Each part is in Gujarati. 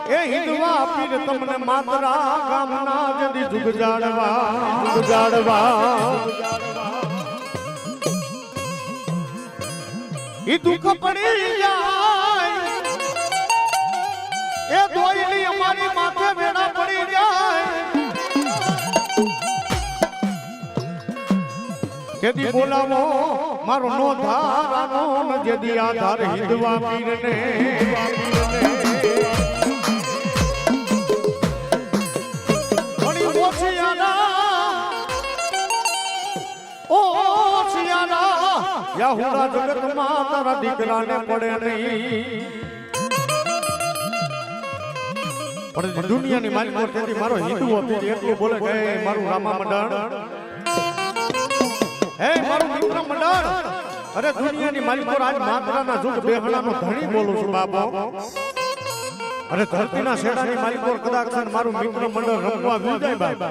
એ હિંદવા પીર તમને માતરા ગામના જદી જુગ જાડવા ઈ દુઃખ પડી જાય એ દોઈલી અમારી માથે વેડા પડી જાય જેદી બોલાવો મારો નો ધારાનો ન જેદી આધાર હિંદવા પીરને ઘણી ઓછિયાના યાહુડા જગતમાં તારા દીકરાને પડે નહીં પણ દુનિયાની માલિક પરથી મારો હિન્દુ હતો એટલું બોલે કે મારું રામા મંડળ હે મારું મિત્ર મંડળ અરે દુનિયાની માલિકો આજ માત્રાના જુગ બેહણાનો ધણી બોલું છું બાપો અરે ધરતીના શેડાની માલિકો કદાચ મારું મિત્ર મંડળ રમવા ભૂલ જાય બાપ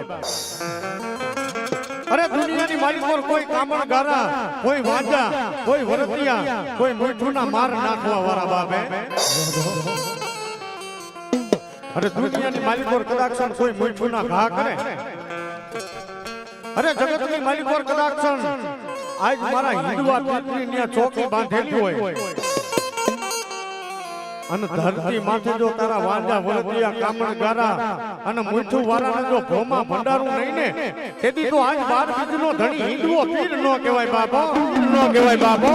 અરે દુનિયાની માલિકો કોઈ કામણ ગારા કોઈ વાજા કોઈ વરતિયા કોઈ મીઠુના માર નાખવા વાળા બાપે અરે દુનિયાની માલિકો કદાચ કોઈ મીઠુના ઘા કરે અરે જગતની માલિકો કદાચ આજ મારા હિન્દુઆ પીરની ચોકી બાંધેલી હોય અને ધરતી માથે જો તારા વાંજા વરતિયા કામણ ગારા અને મીઠું વાળાને જો ભોમાં ભંડારું નહીં ને તેથી તો આજ 12 બીજનો ધણી હિન્દુઓ પીર નો કહેવાય બાપો નો કહેવાય બાપો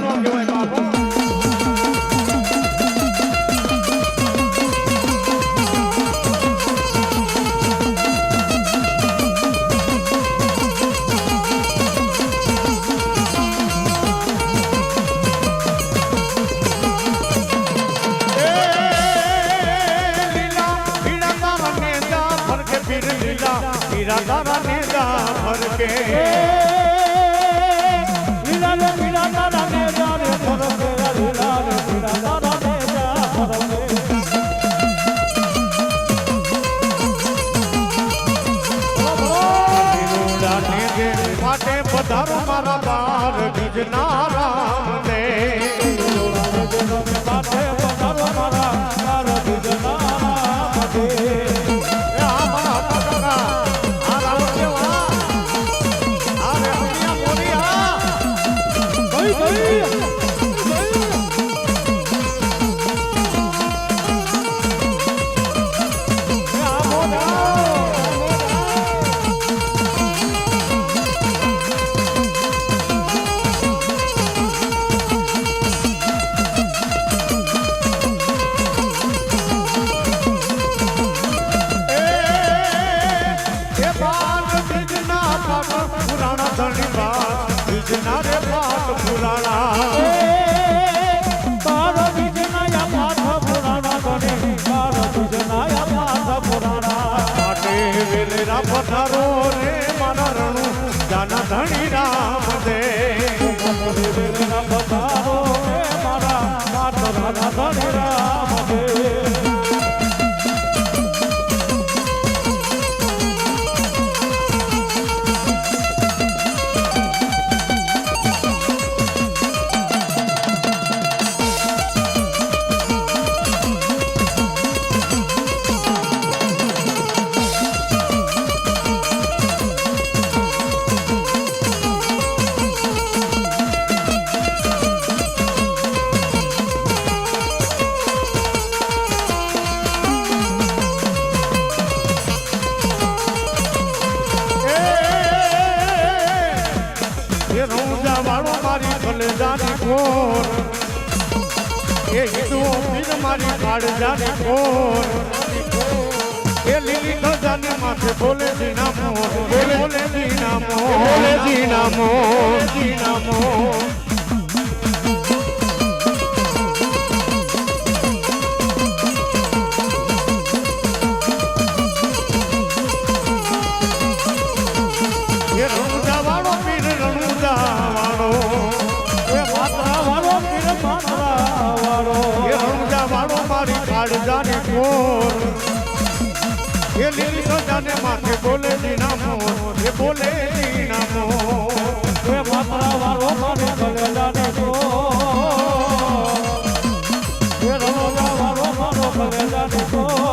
નો કહેવાય બાપો तारा नेजा भर के लीला रे लीला तारा नेजा रे भर के लीला रे लीला तारा नेजा भर के लीला नेगे फाटे पधारो मारा बार बिजनारा ने लीला नेगे फाटे पधारो मारा बार बिजनारा ने पधारो रे मारा रणु जाना धनी राम दे पधारो रे मारा जाना धनी राम दे मारी काड़ जाने कोर ये लीली तो जाने माथे बोले जीना मोर बोले जीना मोर बोले जीना मोर जीना मोर ये रणुजा वालो पीर रणुजा वालो ये मात्रा वालो पीर मात्रा वालो ये रणुजा वालो मारी काड़ जाने कोर ये लीली तो जाने माथे बोले जीना मोर ये बोले जीना मोर ये मात्रा वालो मारी काड़ जाने कोर ये रणुजा वालो मारो काड़ जाने कोर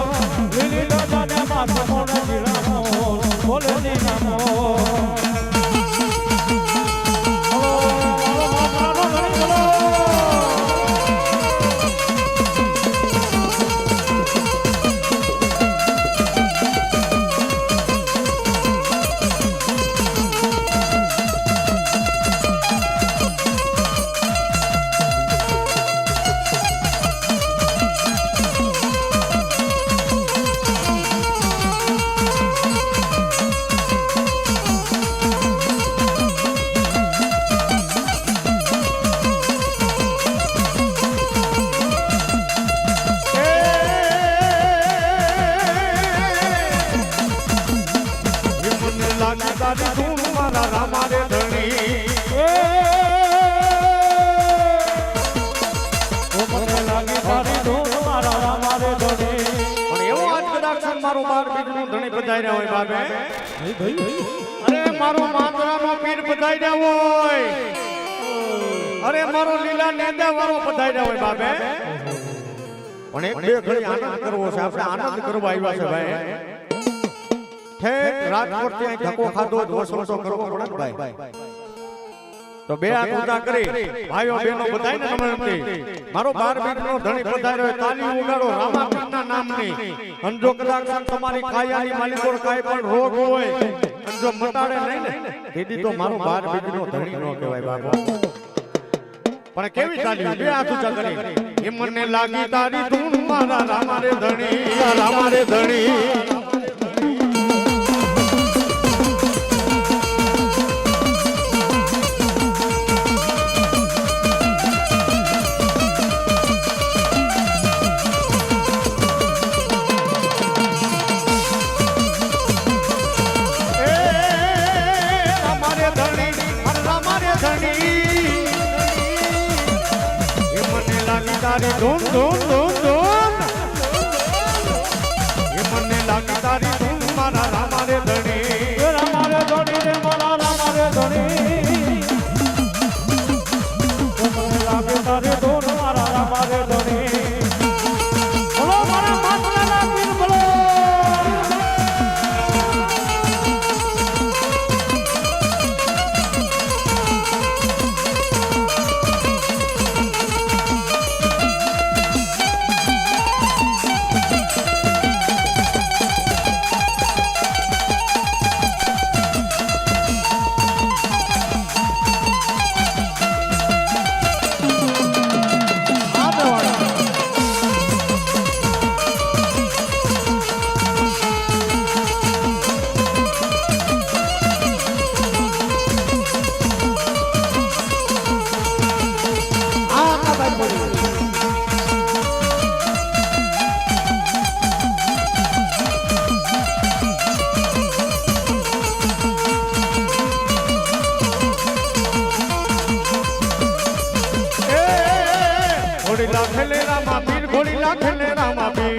તારી ધૂન મારા રામા રે ધણી મને લાગી તારી ધૂન મારા રામા રે ધણી પણ એવો આજ કદાચ મારો બાર બીજનો ધણી પધાર્યા હોય બાબે અરે મારો માંદરાનો પીર પધાર્યા હોય અરે મારો લીલા નેંદા વાળો પધાર્યા હોય બાબે પણ એક બે ઘડી આનંદ કરવો છે આપણે આનંદ કરવા આવ્યા છે ભાઈ ઠેક રાજકોટ થી ધક્કો ખાધો વસોટો કરવો પડે ભાઈ તો બે હાથ ઊંચા કરી ભાઈઓ બહેનો બધાયને નમનથી મારો 12 બીજનો ધણી પધાર્યો તાલી ઉગાડો રામાપીરના નામની અને જો કદાચ તમારી કાયાની માલિકોર કાઈ પણ રોગ હોય અને જો મટાડે નહીં ને દીદી તો મારો 12 બીજનો ધણી નો કહેવાય બાબા પણ કેવી તાલી બે હાથ ઊંચા કરી એ મને લાગી તારી ધૂન મારા રામા રે ધણી રામા રે ધણી તારી ધૂન ધૂન ધૂન ધૂન એ મને લાગી તારી ધૂન મારા રામા રે ધણી રામા રે ધણી રે મારા રામા રે ધણી મને લાગી તારી ધૂન મારા રામા રે ધણી બોલો મારા માતના પીર બોલો ઘોડી લાખે રામા પીર